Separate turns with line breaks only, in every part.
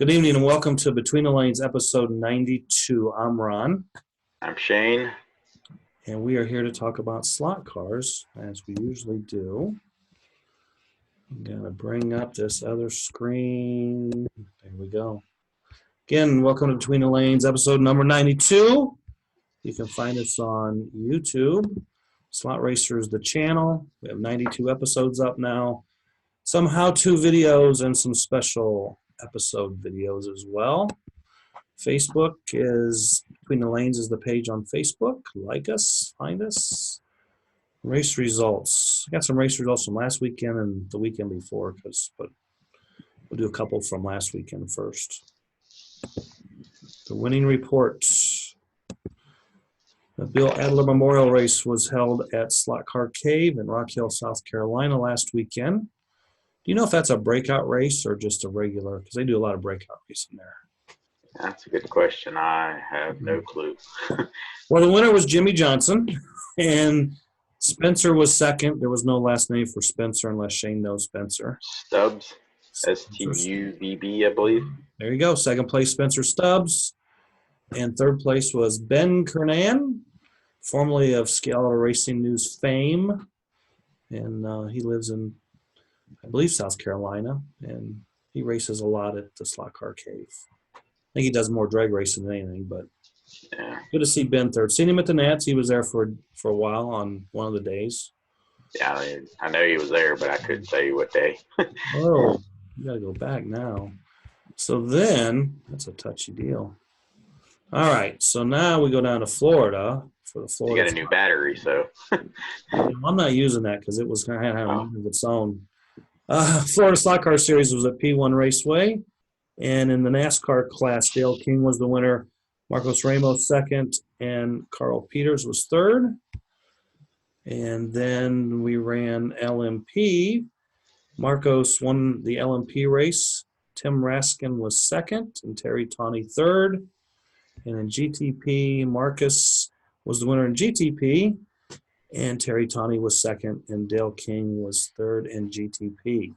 Good evening and welcome to Between the Lanes, episode 92. I'm Ron.
I'm Shane.
And we are here to talk about slot cars, as we usually do. I'm going to bring up this other screen. There we go. Again, welcome to Between the Lanes, episode number 92. You can find us on YouTube. Slot Racers, the channel. We have 92 episodes up now. Some how-to videos and some special episode videos as well. Facebook is Between the Lanes is the page on Facebook. Like us, find us. Race results. I got some race results from last weekend and the weekend before, but we'll do a couple from last weekend first. The winning report. The Bill Adler Memorial Race was held at Slot Car Cave in Rock Hill, South Carolina last weekend. Do you know if that's a breakout race or just a regular? Because they do a lot of breakout racing there.
That's a good question. I have no clue.
Well, the winner was Jimmy Johnson, and Spencer was second. There was no last name for Spencer unless Shane knows Spencer.
Stubbs, S-T-U-B-B, I believe.
There you go. Second place, Spencer Stubbs. And third place was Ben Kernan, formerly of Scale Racing News fame. And he lives in, I believe, South Carolina. And he races a lot at the Slot Car Cave. I think he does more drag racing than anything, but
yeah.
Good to see Ben third. Seen him at the Nats. He was there for a while on one of the days.
Yeah, I know he was there, but I couldn't tell you what day.
Oh, you got to go back now. So then, that's a touchy deal. All right, so now we go down to Florida for the Florida.
You got a new battery, so.
I'm not using that because it was kind of of its own. Florida Slot Car Series was at P1 Raceway, and in the NASCAR class, Dale King was the winner, Marcos Ramos second, and Carl Peters was third. And then we ran LMP. Marcos won the LMP race. Tim Raskin was second, and Terry Tawney third. And in GTP, Marcus was the winner in GTP, and Terry Tawney was second, and Dale King was third in GTP.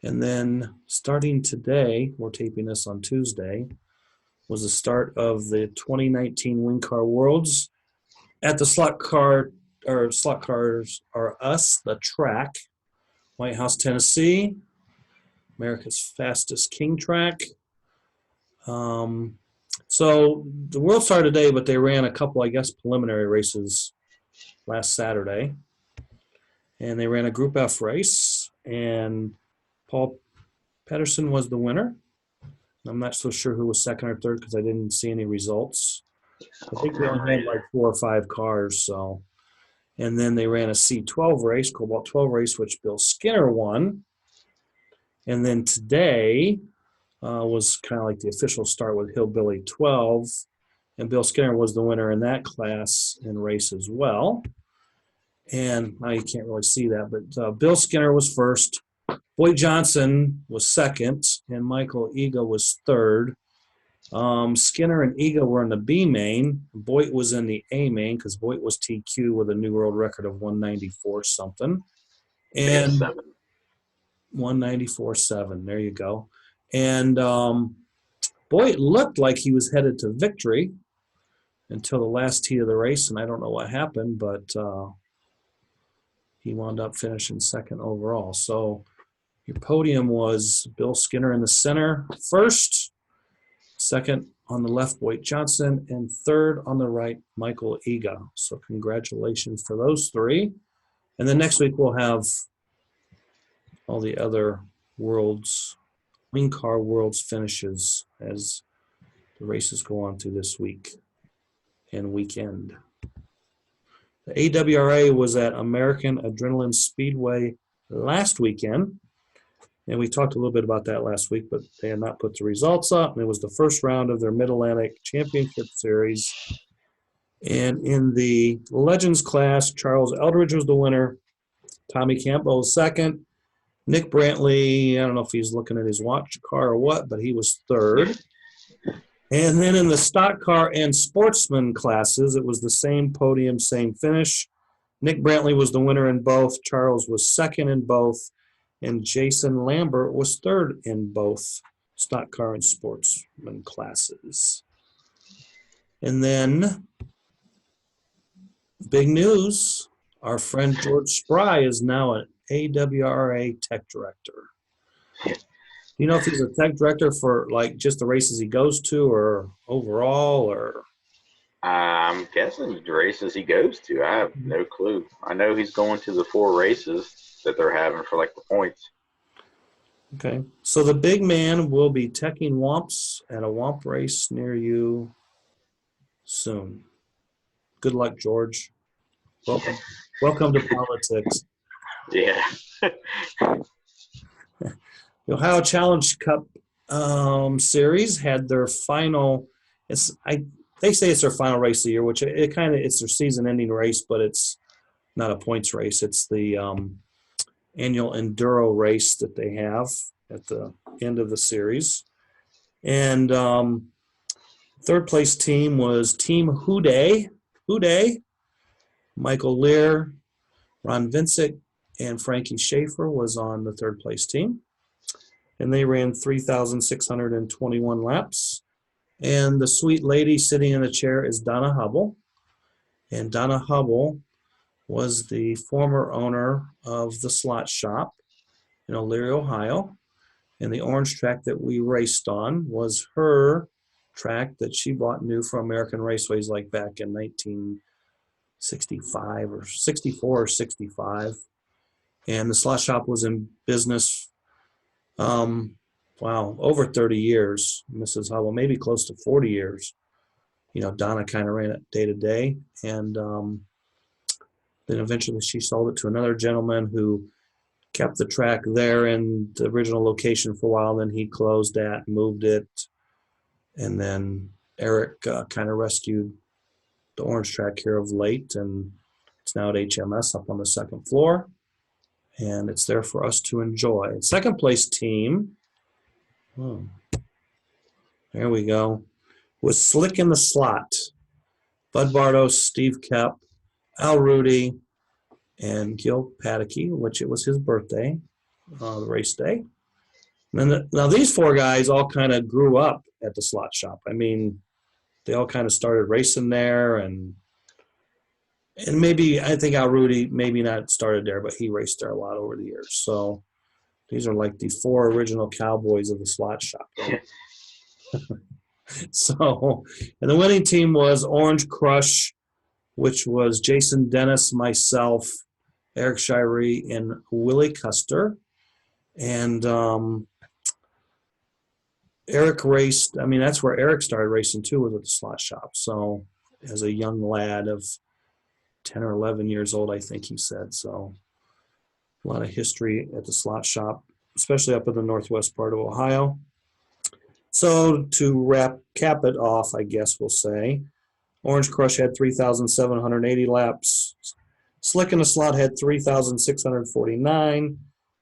And then starting today, we're taping this on Tuesday, was the start of the 2019 WinCar Worlds at the Slot Cars Are Us, the track, White House, Tennessee, America's fastest king track. So the World started today, but they ran a couple, I guess, preliminary races last Saturday. And they ran a Group F race, and Paul Pedersen was the winner. I'm not so sure who was second or third because I didn't see any results. I think they only had like 4 or 5 cars. So, and then they ran a C12 race, Cobalt 12 race, which Bill Skinner won. And then today was kind of like the official start with Hillbilly 12, and Bill Skinner was the winner in that class and race as well. And now you can't really see that, but Bill Skinner was first. Boyd Johnson was second, and Michael Iga was third. Skinner and Iga were in the B main. Boyd was in the A main because Boyd was TQ with a new world record of 194 something. And 194.7. There you go. And Boyd looked like he was headed to victory until the last heat of the race, and I don't know what happened, but he wound up finishing second overall. So your podium was Bill Skinner in the center first, second on the left, Boyd Johnson, and third on the right, Michael Iga. So congratulations to those three. And then next week we'll have all the other WinCar Worlds finishes as the races go on through this week and weekend. The AWRA was at American Adrenaline Speedway last weekend. And we talked a little bit about that last week, but they had not put the results up. And it was the first round of their Mid-Atlantic Championship Series. And in the Legends class, Charles Eldridge was the winner. Tommy Campbell was second. Nick Brantley, I don't know if he's looking at his watch car or what, but he was third. And then in the stock car and sportsman classes, it was the same podium, same finish. Nick Brantley was the winner in both. Charles was second in both. And Jason Lambert was third in both stock car and sportsman classes. And then, big news, our friend George Spry is now an AWRA tech director. Do you know if he's a tech director for like just the races he goes to or overall or?
I'm guessing the races he goes to. I have no clue. I know he's going to the 4 races that they're having for like the points.
Okay. So the big man will be teching Womps at a Womp race near you soon. Good luck, George. Welcome, welcome to politics.
Yeah.
The Ohio Challenge Cup series had their final. They say it's their final race of the year, which it kind of it's their season-ending race, but it's not a points race. It's the annual enduro race that they have at the end of the series. And third place team was Team Houday. Michael Lear, Ron Vincent, and Frankie Schaefer was on the third place team. And they ran 3,621 laps. And the sweet lady sitting in the chair is Donna Hubble. And Donna Hubble was the former owner of the Slot Shop in Elyria, Ohio. And the orange track that we raced on was her track that she bought new from American Raceways like back in 1965 or 64 or 65. And the Slot Shop was in business, over 30 years, Mrs. Hubble, maybe close to 40 years. You know, Donna kind of ran it day to day. And then eventually she sold it to another gentleman who kept the track there in the original location for a while. Then he closed that, moved it. And then Eric kind of rescued the orange track here of late. And it's now at HMS up on the second floor. And it's there for us to enjoy. Second place team, there we go, was Slick in the Slot. Bud Bardos, Steve Kep, Al Rudy, and Gil Padaky, which it was his birthday, the race day. And now these 4 guys all kind of grew up at the Slot Shop. I mean, they all kind of started racing there, and maybe I think Al Rudy maybe not started there, but he raced there a lot over the years. So these are like the 4 original cowboys of the Slot Shop. Right? So, and the winning team was Orange Crush, which was Jason Dennis, myself, Eric Shirey, and Willie Custer. And Eric raced, I mean, that's where Eric started racing too, was at the Slot Shop. So as a young lad of 10 or 11 years old, I think he said. So a lot of history at the Slot Shop, especially up in the northwest part of Ohio. So to cap it off, I guess we'll say, Orange Crush had 3,780 laps. Slick in the Slot had 3,649.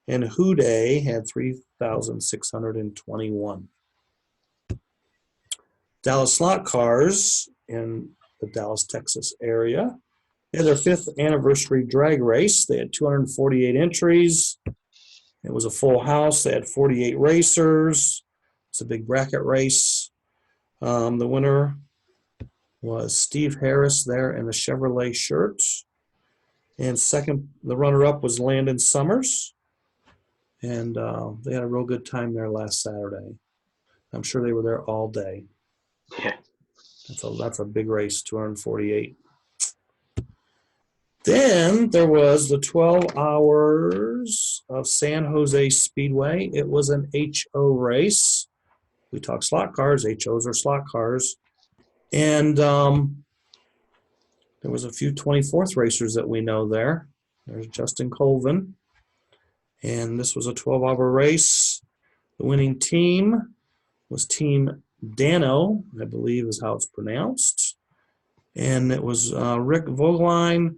And Houday had 3,621. Dallas Slot Cars in the Dallas, Texas area had their 5th anniversary drag race. They had 248 entries. It was a full house. They had 48 racers. It's a big bracket race. The winner was Steve Harris there in the Chevrolet shirt. And second, the runner-up was Landon Summers. And they had a real good time there last Saturday. I'm sure they were there all day.
Yeah.
That's a big race, 248. Then there was the 12 hours of San Jose Speedway. It was an HO race. We talk slot cars. HOs are slot cars. And there was a few 24th racers that we know there. There's Justin Colvin. And this was a 12-hour race. The winning team was Team Dano, I believe is how it's pronounced. And it was Rick Vogeline,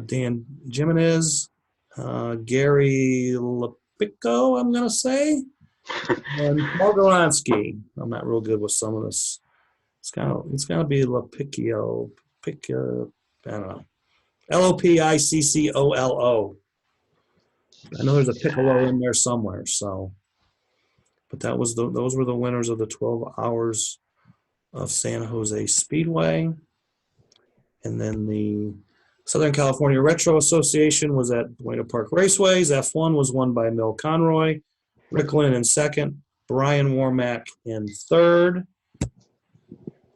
Dan Jimenez, Gary Lepico, I'm going to say, and Paul Goronsky. I'm not real good with some of this. It's going to be Lepiccio, I don't know. Lopiccolo. I know there's a piccolo in there somewhere. So, But those were the winners of the 12 hours of San Jose Speedway. And then the Southern California Retro Association was at Buena Park Raceways. F1 was won by Mil Conroy, Rick Lynn in second, Brian Warmack in third.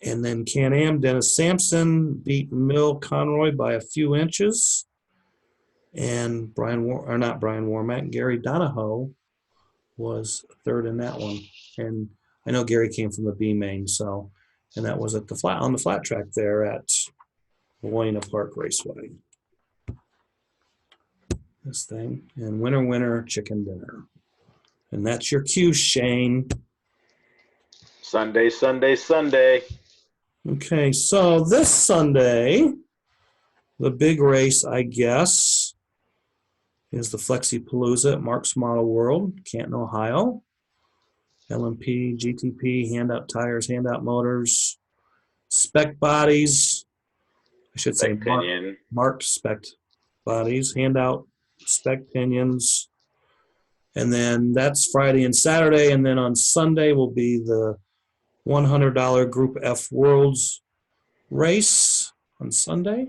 And then Can-Am, Dennis Sampson beat Mil Conroy by a few inches. And not Brian Warmack, Gary Donahoe was third in that one. And I know Gary came from the B main, so, and that was at on the flat track there at Buena Park Raceway. This thing. And winner, chicken dinner. And that's your cue, Shane.
Sunday, Sunday, Sunday.
Okay, so this Sunday, the big race, I guess, is the Flexi-Palooza at Mark's Model World, Canton, Ohio. LMP, GTP, handout tires, handout motors, spec bodies. I should say marked spec bodies, handout spec pinions. And then that's Friday and Saturday. And then on Sunday will be the $100 Group F Worlds race on Sunday.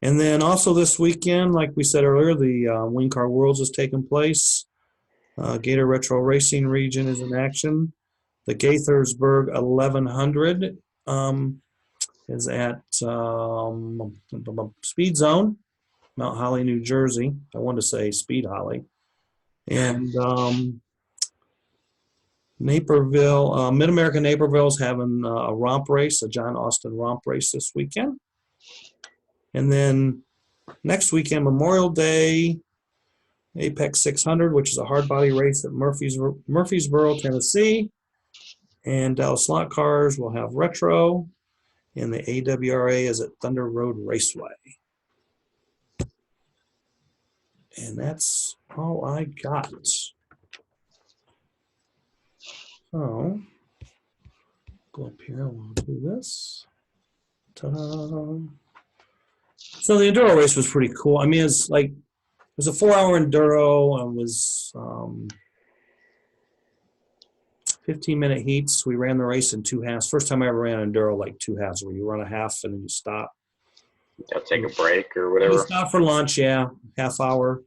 And then also this weekend, like we said earlier, the WinCar Worlds is taking place. Gator Retro Racing Region is in action. The Gaithersburg 1100 is at Speed Zone, Mount Holly, New Jersey. I wanted to say Speed Holly. And Naperville, Mid-America Naperville is having a romp race, a John Austin romp race this weekend. And then next weekend, Memorial Day, Apex 600, which is a hard body race at Murfreesboro, Tennessee. And Dallas Slot Cars will have retro. And the AWRA is at Thunder Road Raceway. And that's all I got. So, go up here, we'll do this. Ta-da. So the enduro race was pretty cool. I mean, it was a 4-hour enduro and was 15-minute heats. We ran the race in 2 halves. First time I ever ran enduro, like 2 halves, where you run a half and then you stop.
I'll take a break or whatever.
You stop for lunch, yeah, half hour.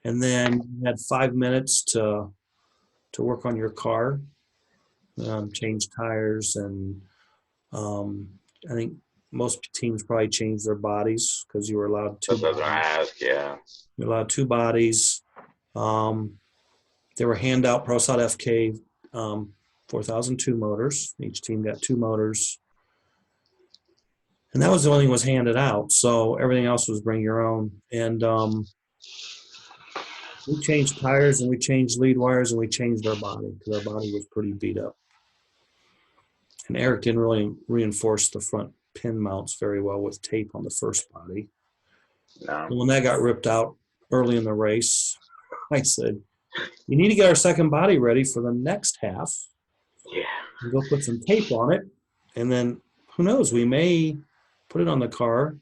And then you had 5 minutes to work on your car, change tires, and I think most teams probably changed their bodies because you were allowed 2
bodies. Ask, yeah.
You're allowed 2 bodies. There were handout ProSod FK 4002 motors. Each team got 2 motors. And that was the only thing that was handed out. So everything else was bring your own. And we changed tires and we changed lead wires and we changed our body because our body was pretty beat up. And Eric didn't really reinforce the front pin mounts very well with tape on the first body.
No.
And when that got ripped out early in the race, I said, you need to get our second body ready for the next half.
Yeah.
And go put some tape on it. And then who knows, we may put it on the car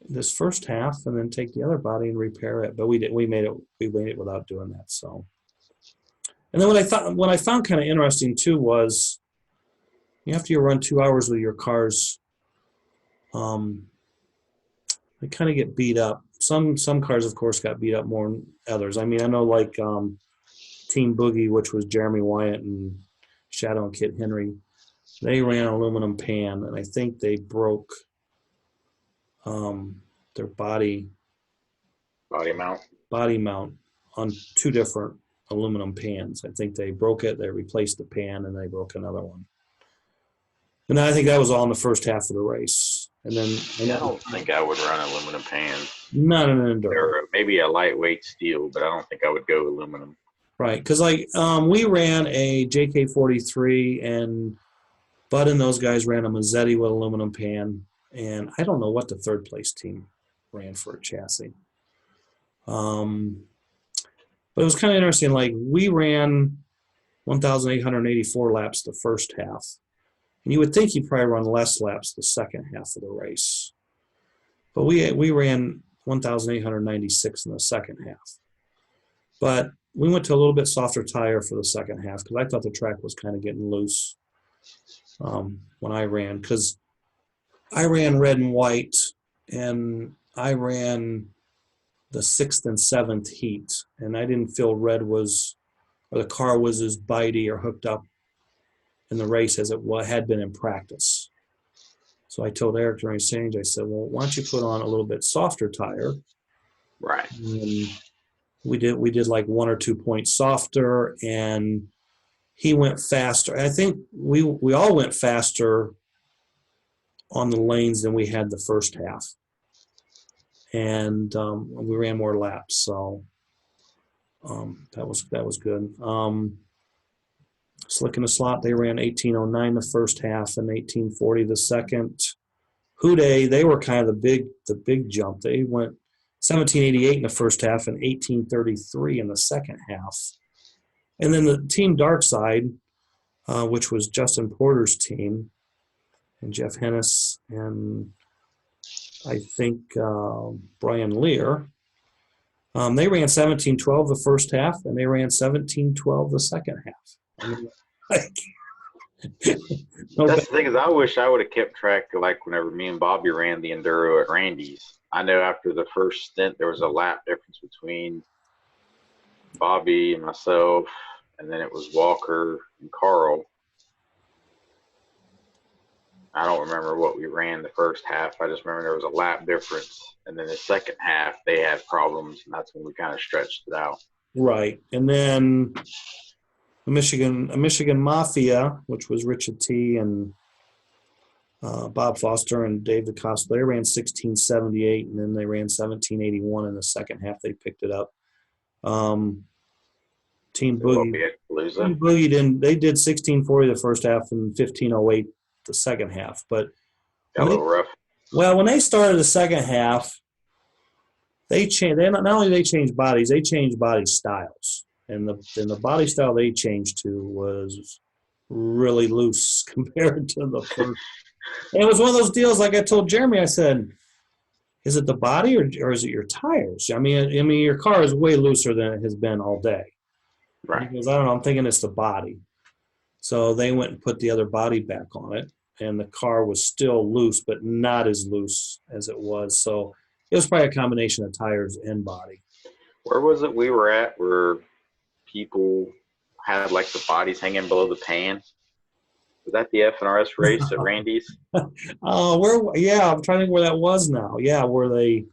this first half and then take the other body and repair it. But we made it without doing that. So, and then what I found kind of interesting too was after you run 2 hours with your cars, they kind of get beat up. Some cars, of course, got beat up more than others. I mean, I know like Team Boogie, which was Jeremy Wyatt and Shadow and Kit Henry, they ran an aluminum pan, and I think they broke their body mount on 2 different aluminum pans. I think they broke it, they replaced the pan, and they broke another one. And I think that was all in the first half of the race. And then
I don't think I would run aluminum pans.
Not an enduro.
Or maybe a lightweight steel, but I don't think I would go aluminum.
Right, because we ran a JK43, and Bud and those guys ran a Mazzetti with aluminum pan, and I don't know what the third place team ran for a chassis. But it was kind of interesting. Like, we ran 1,884 laps the first half. And you would think you'd probably run less laps the second half of the race. But we ran 1,896 in the second half. But we went to a little bit softer tire for the second half because I thought the track was kind of getting loose when I ran, because I ran red and white, and I ran the 6th and 7th heat, and I didn't feel red was, or the car was as bitey or hooked up in the race as it had been in practice. So I told Eric during exchange, I said, well, why don't you put on a little bit softer tire?
Right.
And we did like 1 or 2 points softer, and he went faster. I think we all went faster on the lanes than we had the first half, and we ran more laps. So that was good. Slick in the Slot, they ran 18:09 the first half and 18:40 the second. Houday, they were kind of the big jump. They went 17:88 in the first half and 18:33 in the second half. And then the team Darkside, which was Justin Porter's team, and Jeff Hennis, and I think Brian Lear, they ran 17:12 the first half, and they ran 17:12 the second half. I mean,
That's the thing, is I wish I would have kept track of, like, whenever me and Bobby ran the Enduro at Randy's. I know after the first stint there was a lap difference between Bobby and myself, and then it was Walker and Carl. I don't remember what we ran the first half. I just remember there was a lap difference, and then the second half they had problems, and that's when we kind of stretched it out.
Right, and then a Michigan Mafia, which was Richard T. and Bob Foster and David Costa, they ran 16:78, and then they ran 17:81 in the second half. They picked it up. Team Boogie didn't. They did 16:40 the first half and 15:08 the second half. But
got a little rough.
Well, when they started the second half, they changed. They not only they changed bodies, they changed body styles. And the body style they changed to was really loose compared to the first. And it was one of those deals, like I told Jeremy, I said, is it the body or is it your tires? I mean, your car is way looser than it has been all day.
Right.
Because I don't know, I'm thinking it's the body. So they went and put the other body back on it, and the car was still loose, but not as loose as it was. So it was probably a combination of tires and body.
Where was it we were at where people had, like, the bodies hanging below the pan? Was that the FNRS race at Randy's?
Yeah, I'm trying to think where that was now. Yeah, where they.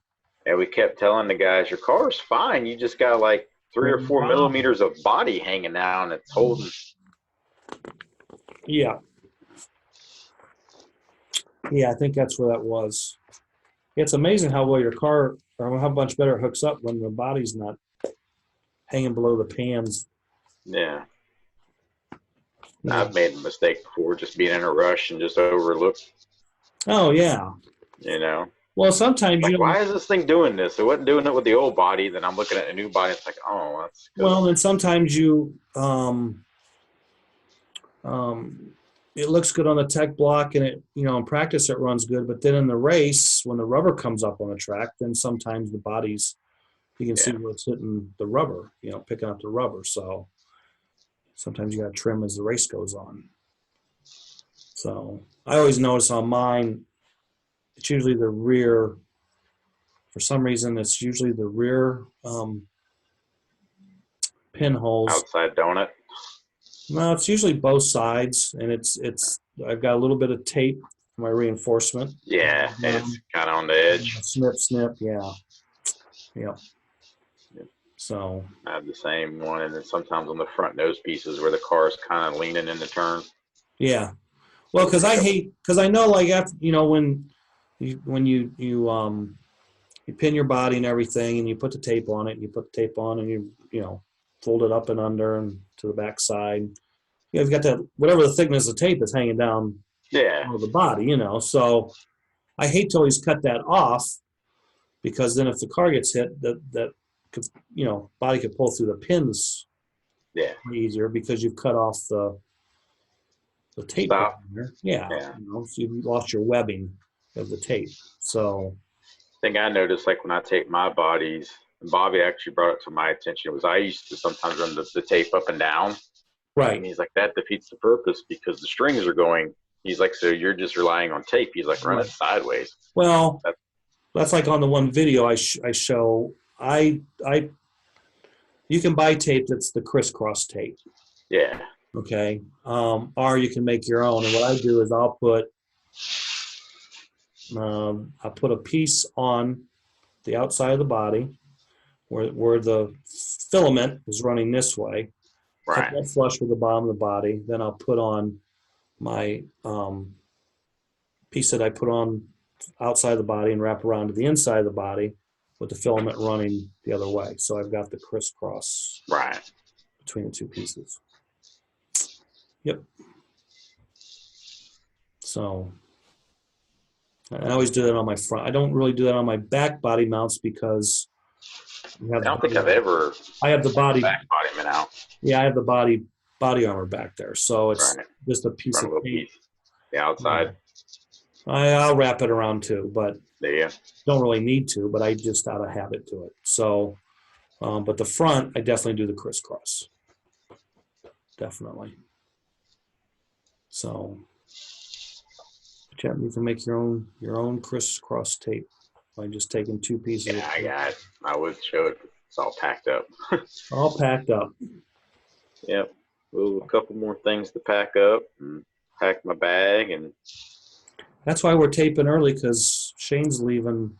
Yeah, we kept telling the guys, your car's fine. You just got like 3 or 4 millimeters of body hanging out, and it's holding.
Yeah. Yeah, I think that's where that was. It's amazing how well your car, or how much better it hooks up when the body's not hanging below the pans.
Yeah. I've made a mistake before, just being in a rush and just overlooked.
Oh, yeah.
You know?
Well, sometimes
like, why is this thing doing this? It wasn't doing it with the old body. Then I'm looking at a new body. It's like, oh, that's good.
Well, then sometimes you, it looks good on the tech block, and it, in practice it runs good. But then in the race, when the rubber comes up on the track, then sometimes the bodies, you can see where it's hitting the rubber, picking up the rubber. So sometimes you got to trim as the race goes on. So I always notice on mine, it's usually the rear. For some reason, it's usually the rear pinholes.
Outside donut?
No, it's usually both sides, and it's. I've got a little bit of tape for my reinforcement.
Yeah, it's kind of on the edge.
Snip, yeah. Yep. So
I have the same one, and then sometimes on the front nose pieces where the car is kind of leaning in the turn.
Yeah, well, because I know, like, after, when you pin your body and everything, and you put the tape on it, and you put the tape on, and you fold it up and under and to the back side. You've got that, whatever the thickness of tape is hanging down over the body, So I hate to always cut that off, because then if the car gets hit, that could, body could pull through the pins easier, because you've cut off the tape down there. Yeah. So you've lost your webbing of the tape. So
thing I noticed, like when I take my bodies, Bobby actually brought it to my attention. It was I used to sometimes run the tape up and down.
Right.
And he's like, that defeats the purpose because the strings are going. He's like, so you're just relying on tape. He's like, run it sideways.
Well, that's like on the one video I show. You can buy tape that's the crisscross tape.
Yeah.
Okay. Or you can make your own. And what I do is I'll put a piece on the outside of the body where the filament is running this way.
Right.
Cut that flush with the bottom of the body. Then I'll put on my piece that I put on outside the body and wrap around to the inside of the body with the filament running the other way. So I've got the crisscross between the two pieces. Yep. So I always do that on my front. I don't really do that on my back body mounts because
I don't think I've ever.
I have the body
mount out.
Yeah, I have the body armor back there, so it's just a piece of tape.
The outside.
I'll wrap it around too, but
Yeah.
don't really need to. But I just out of habit do it. So, but the front, I definitely do the crisscross. Definitely. So, you can make your own crisscross tape by just taking two pieces.
Yeah, I got it. I would show it. It's all packed up.
All packed up.
Yep. Well, a couple more things to pack up and pack my bag, and
that's why we're taping early because Shane's leaving.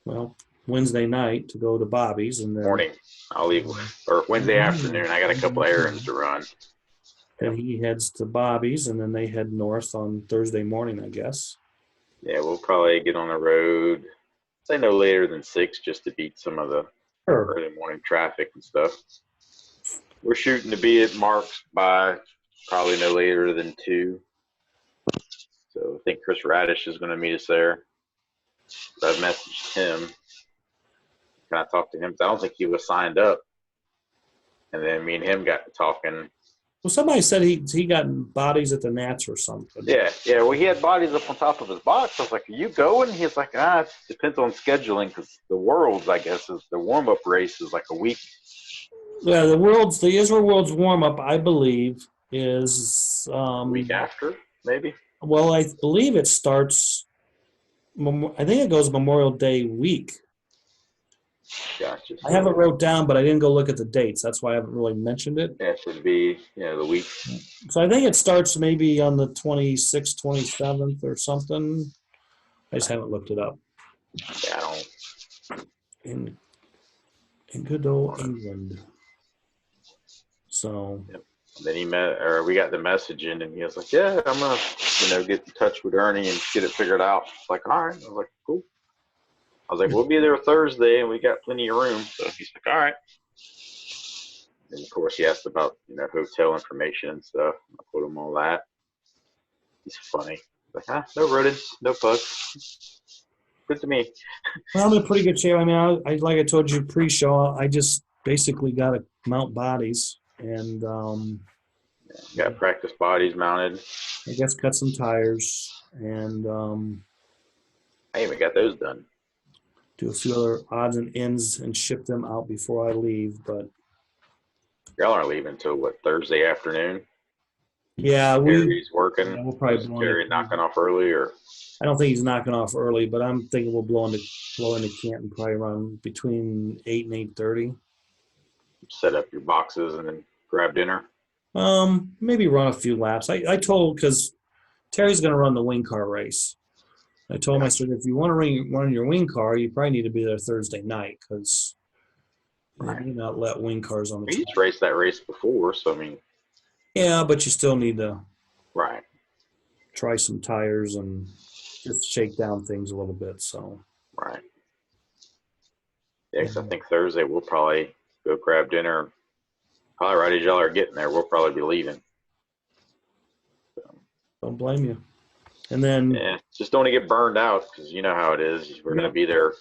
Well, Wednesday night to go to Bobby's, and then
morning I'll leave, or Wednesday afternoon. I got a couple errands to run.
Then he heads to Bobby's, and then they head north on Thursday morning, I guess.
Yeah, we'll probably get on the road, say no later than 6, just to beat some of the early morning traffic and stuff. We're shooting to be at Mark's by probably no later than 2. So I think Chris Radish is going to meet us there. So I've messaged him. Can I talk to him? I don't think he was signed up. And then me and him got to talking.
Well, somebody said he got bodies at the Nats or something.
Yeah. Well, he had bodies up on top of his box. I was like, "Are you going?" He's like, it depends on scheduling because the Worlds, I guess, is the warm-up race is like a week.
Yeah, the Israel Worlds warm-up, I believe, is
week after, maybe.
Well, I believe it starts. I think it goes Memorial Day week.
Gotcha.
I have it wrote down, but I didn't go look at the dates. That's why I haven't really mentioned it.
Yeah, it should be the week.
So I think it starts maybe on the 26th, 27th or something. I just haven't looked it up.
Yeah, I don't.
In good old England. So.
Yep. Then we got the message in, and he was like, "Yeah, I'm gonna get in touch with Ernie and get it figured out." It's like, all right. I was like, cool. I was like, we'll be there Thursday, and we got plenty of room. So he's like, all right. And of course, he asked about hotel information and stuff. I told him all that. He's funny. Like, no rodents, no bugs. Good to me.
Well, I'm in pretty good shape. I mean, like I told you pre-show, I just basically got to mount bodies and
got practice bodies mounted.
I guess cut some tires and
I even got those done.
Do a few other odds and ends and ship them out before I leave. But
y'all aren't leaving until what, Thursday afternoon?
Yeah,
Terry's working.
Yeah, we'll probably
Terry knocking off early, or
I don't think he's knocking off early, but I'm thinking we'll blow into Canton probably around between 8 and 8:30.
Set up your boxes and then grab dinner.
Maybe run a few laps. I told because Terry's going to run the WinCar race. I told him, I said, if you want to run your WinCar, you probably need to be there Thursday night because they may not let WinCars on the track.
He's raced that race before, so I mean.
Yeah, but you still need to try some tires and just shake down things a little bit. So
Yeah, because I think Thursday we'll probably go grab dinner. Probably right as y'all are getting there, we'll probably be leaving. So.
Don't blame you. And then
just don't want to get burned out because you know how it is. We're going to be there,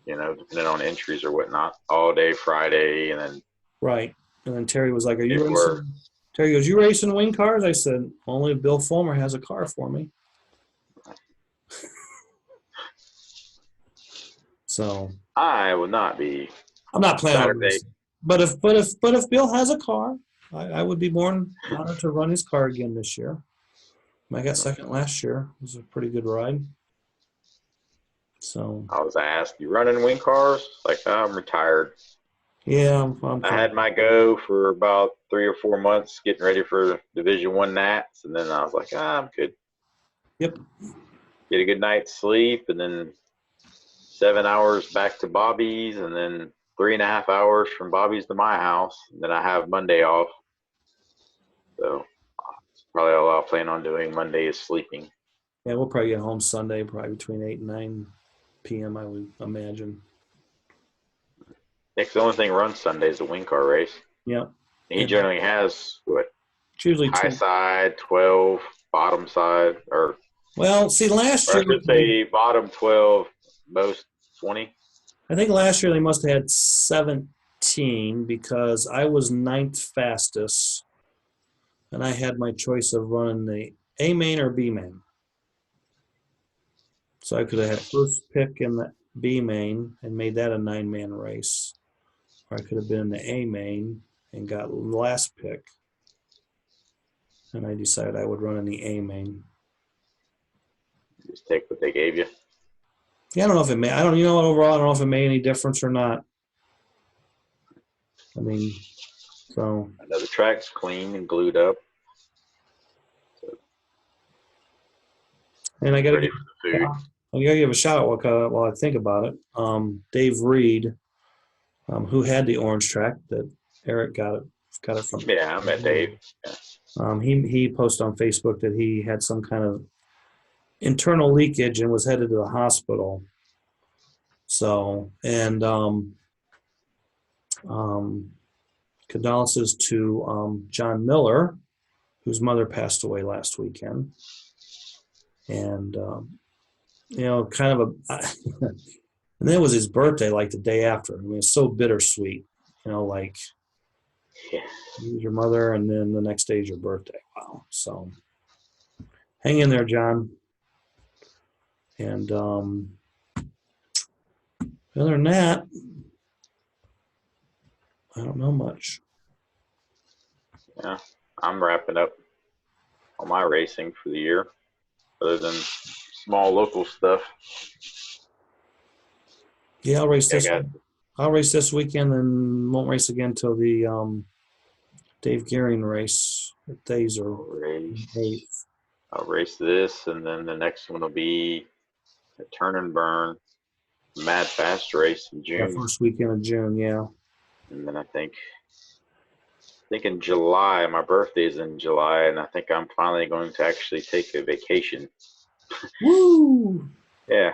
depending on entries or whatnot, all day Friday, and then
And then Terry was like, "Are you racing?" Terry goes, "You racing WinCars?" I said, "Only if Bill Fulmer has a car for me." So
I will not be
I'm not planning on
Saturday.
racing. But if Bill has a car, I would be more than honored to run his car again this year. I got second last year. It was a pretty good ride. So
I was asked, "You running wing cars?" Like, I'm retired.
yeah, I'm
I
kind
had my go for about 3 or 4 months, getting ready for Division One Nats, and then I was like, I'm good.
yep.
Get a good night's sleep, and then 7 hours back to Bobby's, and then 3.5 hours from Bobby's to my house. And then I have Monday off, so probably all I'll plan on doing Monday is sleeping.
Yeah, we'll probably get home Sunday, probably between 8 and 9 p.m. I would imagine.
Nick's the only thing runs Sunday is the WinCar race.
Yep.
He generally has what,
It's usually
high
2.
side 12, bottom side, or
Well, see, last
I
year,
should say bottom 12, most 20.
I think last year they must have had 17 because I was ninth fastest, and I had my choice of running the A main or B main. So I could have had first pick in the B main and made that a 9-man race, or I could have been in the A main and got last pick. And I decided I would run in the A main.
Just take what they gave you.
Yeah, I don't know if it made. I don't. You know what? Overall, I don't know if it made any difference or not. I mean, so.
I know the track's clean and glued up.
And I got to
Ready
give,
for the food.
I got to give a shout out while I think about it. Dave Reed, who had the orange track that Eric got it from.
Yeah, I met Dave. Yeah.
He posted on Facebook that he had some kind of internal leakage and was headed to the hospital. So, and condolences to John Miller, whose mother passed away last weekend. And, kind of and then it was his birthday, like the day after. I mean, it's so bittersweet, like
Yeah.
your mother and then the next day is your birthday. Wow. So hang in there, John. And other than that, I don't know much.
Yeah, I'm wrapping up all my racing for the year, other than small local stuff.
Yeah, I'll race this.
I got
I'll race this weekend and won't race again until the Dave Gearing race at Thaser.
I'll race this, and then the next one will be a turn and burn mad fast race in
That
June.
first weekend of June, yeah.
And then I think in July, my birthday is in July, and I think I'm finally going to actually take a vacation.
Woo!
Yeah.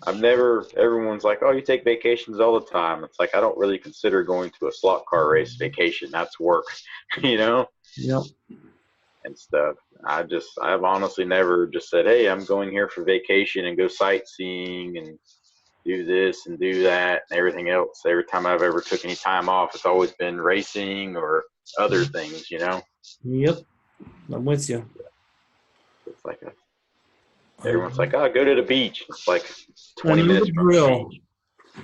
Everyone's like, oh, you take vacations all the time. It's like, I don't really consider going to a slot car race vacation. That's work,
Yep.
and stuff. I've honestly never just said, hey, I'm going here for vacation and go sightseeing and do this and do that and everything else. Every time I've ever took any time off, it's always been racing or other things,
Yep. I'm with you.
It's like everyone's like, oh, go to the beach. It's like 20
I know
minutes
the
from the
drill.
beach.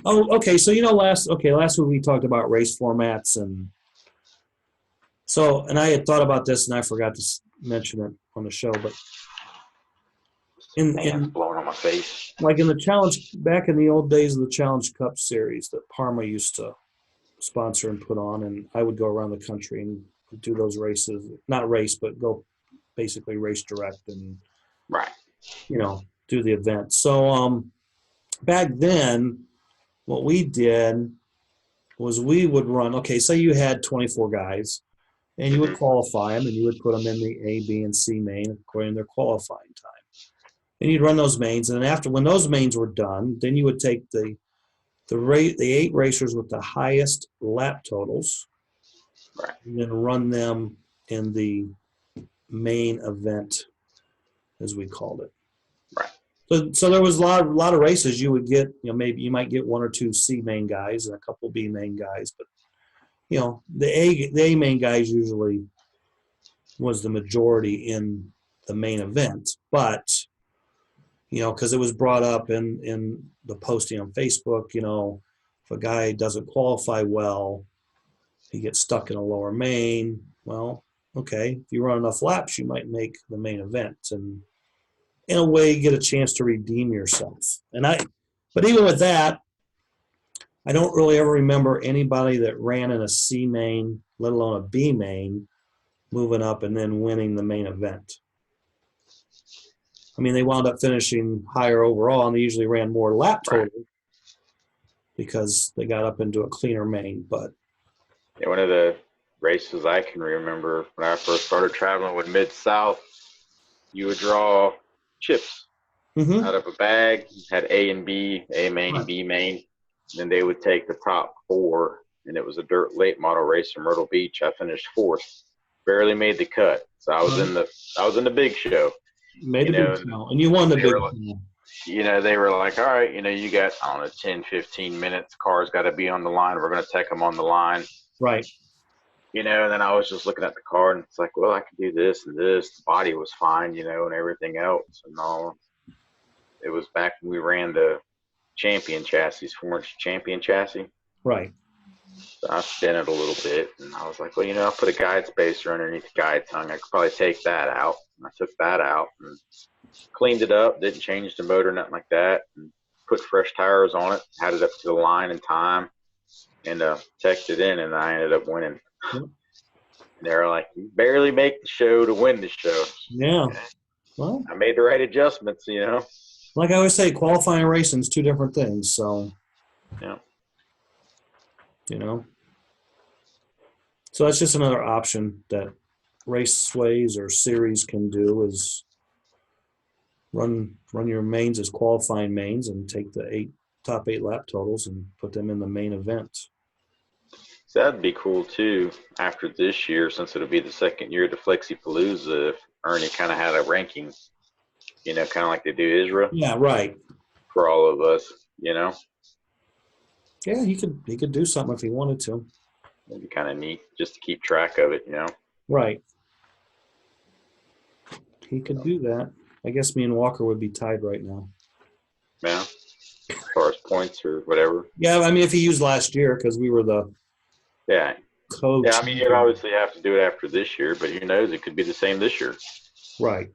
Oh, okay. So last week we talked about race formats, and I had thought about this and I forgot to mention it on the show, but
It's blowing on my face.
like in the challenge back in the old days of the Challenge Cup series that Parma used to sponsor and put on, and I would go around the country and do those races, not race, but go basically race direct and
Right.
do the event. So back then what we did was we would run, okay, say you had 24 guys and you would qualify them and you would put them in the A, B, and C main according to their qualifying time. And you'd run those mains, and then when those mains were done, then you would take the 8 racers with the highest lap totals,
right,
and then run them in the main event, as we called it.
right.
So there was a lot of races you would get. Maybe you might get 1 or 2 C main guys and a couple B main guys, but the A main guys usually was the majority in the main event. But because it was brought up in the posting on Facebook, if a guy doesn't qualify well, he gets stuck in a lower main. Well, okay, if you run enough laps, you might make the main event and in a way get a chance to redeem yourself. But even with that, I don't really ever remember anybody that ran in a C main, let alone a B main, moving up and then winning the main event. I mean, they wound up finishing higher overall, and they usually ran more lap total because they got up into a cleaner main. But
yeah, one of the races I can remember when I first started traveling with Mid-South, you would draw chips out of a bag. You had A and B, A main and B main. And then they would take the top 4, and it was a dirt late model race in Myrtle Beach. I finished 4th, barely made the cut. So I was in the big show.
Made the big show, and you won the big show.
They were like, all right, you got, 10, 15 minutes. Cars got to be on the line. We're going to take them on the line.
Right.
And then I was just looking at the car, and it's like, well, I could do this and this. The body was fine, and everything else. And all. It was back when we ran the champion chassis, 4-inch champion chassis.
Right.
So I spin it a little bit, and I was like, well, I'll put a guide spacer underneath the guide tongue. I could probably take that out. And I took that out and cleaned it up, didn't change the motor, nothing like that, and put fresh tires on it, had it up to the line in time, and teched it in, and I ended up winning. And they were like, you barely make the show to win the show.
Yeah.
Okay.
Well,
I made the right adjustments,
Like I always say, qualifying and racing is two different things. So,
yeah.
So that's just another option that raceways or series can do is run your mains as qualifying mains and take the top 8 lap totals and put them in the main event.
So that'd be cool too. After this year, since it'll be the second year of the Flexipalooza, if Ernie kind of had a ranking, kind of like they do Israel.
Yeah, right.
For all of us,
Yeah, he could do something if he wanted to.
It'd be kind of neat just to keep track of it,
Right. He could do that. I guess me and Walker would be tied right now.
Yeah. As far as points or whatever.
Yeah, I mean, if he used last year because we were the coach.
Yeah, I mean, you'd obviously have to do it after this year, but who knows? It could be the same this year.
Right.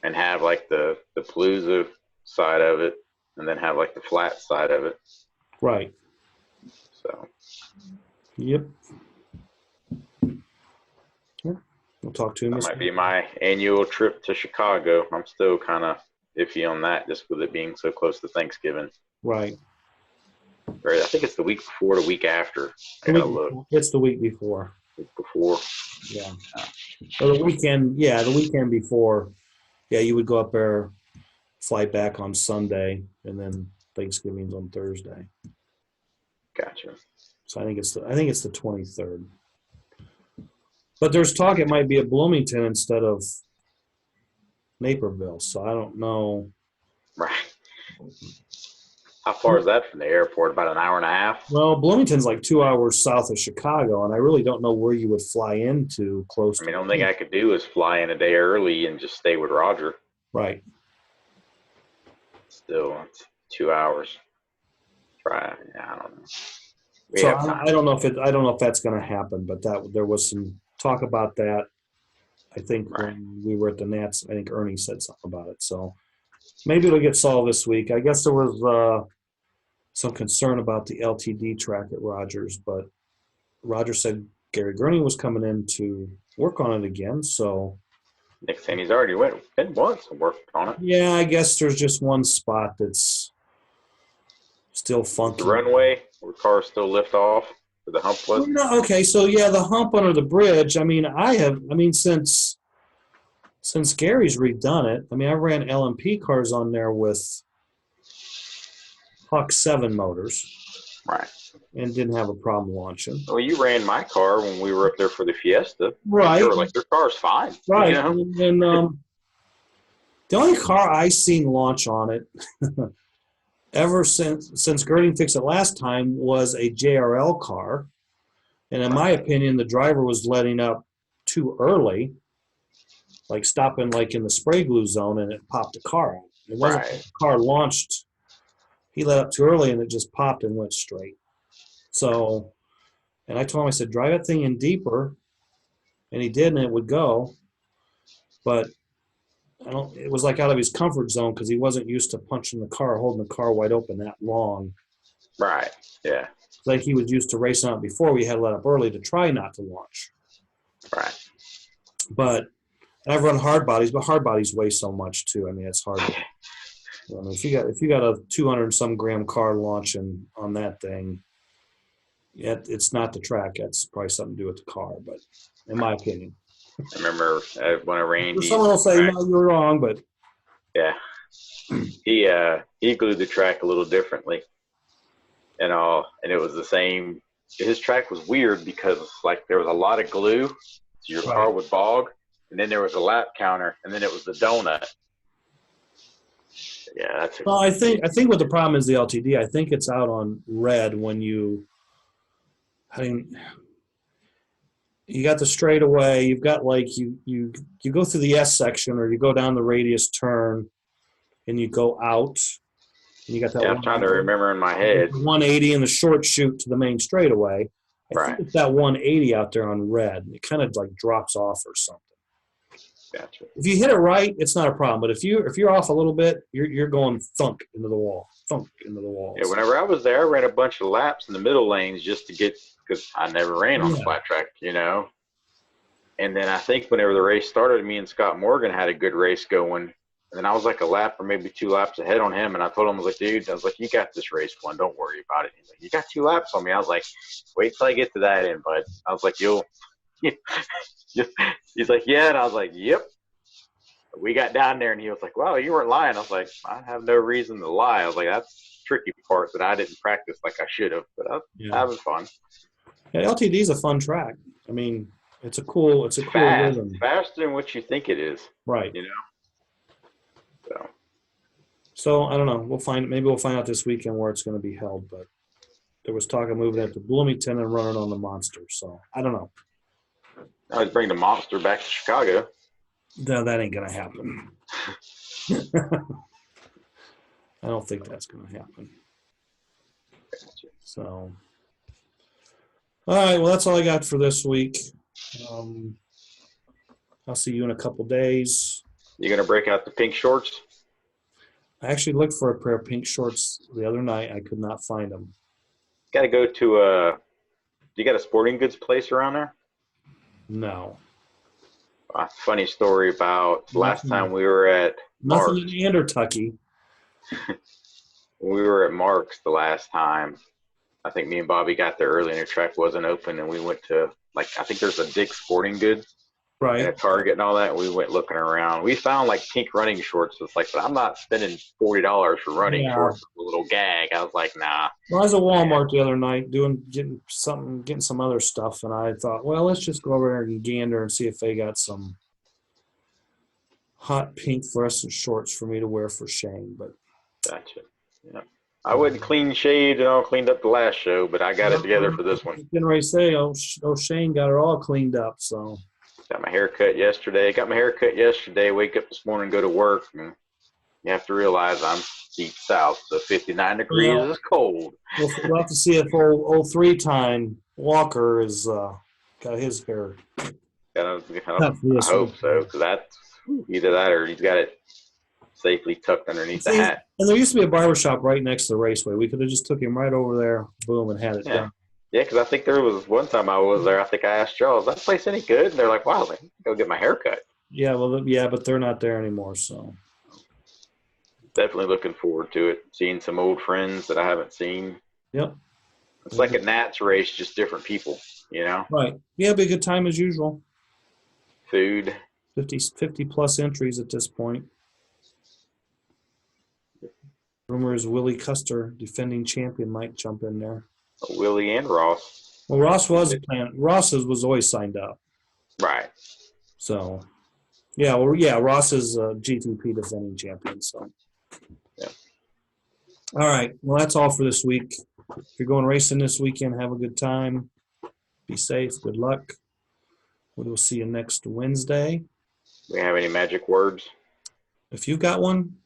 And have like the Palooza side of it, and then have like the flat side of it.
Right.
So.
Yep. We'll talk to him.
That might be my annual trip to Chicago. I'm still kind of iffy on that, just with it being so close to Thanksgiving.
Right.
Right. I think it's the week before, the week after. I gotta look.
It's the week before.
Week before.
Yeah. Or the weekend. Yeah, the weekend before. Yeah, you would go up there, fly back on Sunday, and then Thanksgiving's on Thursday.
Gotcha.
So I think it's the 23rd. But there's talk it might be at Bloomington instead of Naperville, so I don't know.
Right. How far is that from the airport? About an hour and a half?
Well, Bloomington's like 2 hours south of Chicago, and I really don't know where you would fly into close to.
I mean, the only thing I could do is fly in a day early and just stay with Roger.
Right.
Still, it's 2 hours. Try. Yeah, I don't know.
So I don't know if that's going to happen, but there was some talk about that. I think when we were at the Nats, I think Ernie said something about it. So maybe it'll get solved this week. I guess there was some concern about the LTD track at Rogers, but Roger said Gary Gurney was coming in to work on it again. So
Nick saying he's already been once and worked on it.
Yeah, I guess there's just one spot that's still funky.
The runway where cars still lift off. The hump was?
No, okay, so yeah, the hump under the bridge. I mean, since Gary's redone it, I ran LMP cars on there with Hawk 7 motors.
Right.
And didn't have a problem launching.
Well, you ran my car when we were up there for the Fiesta.
Right.
You were like, your car's fine.
Right. And the only car I seen launch on it ever since Girding fixed it last time was a JRL car. And in my opinion, the driver was letting up too early. like stopping like in the spray glue zone, and it popped the car out. It wasn't like
Right.
the car launched. He let up too early, and it just popped and went straight. So, and I told him, I said, drive that thing in deeper, and he did, and it would go. But I don't. It was like out of his comfort zone because he wasn't used to punching the car, holding the car wide open that long.
Right. Yeah.
It's like he was used to racing out before. We had let up early to try not to launch.
Right.
But I've run hard bodies, but hard bodies weigh so much too. I mean, it's hard. I mean, if you got a 200 some gram car launching on that thing, it's not the track. That's probably something to do with the car. But in my opinion,
I remember one of Randy's.
someone will say, "No, you're wrong," but
yeah, he glued the track a little differently, and it was the same. His track was weird because like there was a lot of glue, so your car would bog, and then there was a lap counter, and then it was the donut. Yeah, that's.
Well, I think what the problem is the LTD. I think it's out on red when you. I mean, you got the straightaway. You've got like you go through the S section, or you go down the radius turn, and you go out. And you got that.
Yeah, I'm trying to remember in my head.
180 and the short shoot to the main straightaway. I think it's that 180 out there on red. It kind of like drops off or something.
Gotcha.
If you hit it right, it's not a problem. But if you're off a little bit, you're going thunk into the wall.
Yeah, whenever I was there, I ran a bunch of laps in the middle lanes just to get, because I never ran on the flat track, And then I think whenever the race started, me and Scott Morgan had a good race going. And then I was like a lap or maybe 2 laps ahead on him. And I told him, I was like, dude, you got this race won. Don't worry about it. He's like, you got 2 laps on me. I was like, wait till I get to that end, bud. I was like, he's like, yeah. And I was like, yep. We got down there and he was like, wow, you weren't lying. I was like, I have no reason to lie. I was like, that's the tricky part that I didn't practice like I should have, but I was having fun.
Yeah, LTD is a fun track. I mean, it's a cool rhythm.
Faster than what you think it is.
Right. So I don't know. Maybe we'll find out this weekend where it's going to be held, but there was talk of moving it to Bloomington and running on the Monster. So I don't know.
I was bringing the Monster back to Chicago.
No, that ain't going to happen. I don't think that's going to happen. So, all right. Well, that's all I got for this week. I'll see you in a couple days.
You going to break out the pink shorts?
I actually looked for a pair of pink shorts the other night. I could not find them.
Got to go to you got a sporting goods place around there?
No.
Funny story about last time we were at
Nothing
Mark's.
in Andertucky.
We were at Mark's the last time. I think me and Bobby got there early and the track wasn't open, and we went to I think there's a Dick's Sporting Goods.
Right.
And a Target and all that. And we went looking around. We found like pink running shorts. It's like, but I'm not spending $40 for running shorts with a little gag. I was like, nah.
Well, I was at Walmart the other night getting some other stuff, and I thought, well, let's just go over there and gander and see if they got some hot pink fluorescent shorts for me to wear for Shane. But
gotcha. Yeah. I wouldn't clean shade and all cleaned up the last show, but I got it together for this one.
Didn't really say, Shane got it all cleaned up, so.
Got my hair cut yesterday. Wake up this morning, go to work, and you have to realize I'm deep south, so 59 degrees is cold.
We'll have to see if old 3-time Walker is got his hair.
I hope so, because that's either that or he's got it safely tucked underneath the hat.
And there used to be a barbershop right next to the raceway. We could have just took him right over there, boom, and had it done.
Yeah, because I think there was one time I was there, I think I asked y'all, is that place any good? And they're like, wow, let me go get my hair cut.
Yeah, but they're not there anymore, so.
Definitely looking forward to it, seeing some old friends that I haven't seen.
Yep.
It's like a Nats race, just different people,
Right. Yeah, it'll be a good time as usual.
Food.
50-plus entries at this point. Rumor is Willie Custer, defending champion, might jump in there.
Willie and Ross.
Well, Ross was always signed up.
Right.
So, Ross is GTP defending champion. So,
yeah.
All right. Well, that's all for this week. If you're going racing this weekend, have a good time. Be safe. Good luck. We will see you next Wednesday.
We have any magic words?
If you've got one,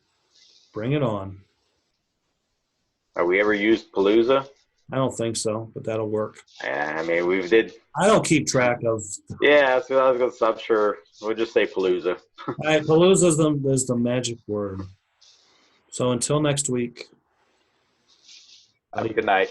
bring it on.
Have we ever used Palooza?
I don't think so, but that'll work.
Yeah, I mean, we did.
I don't keep track of.
Yeah, that's what I was going to say. I'm sure. We'll just say Palooza.
All right, Palooza is the magic word. So until next week.
Have a good night.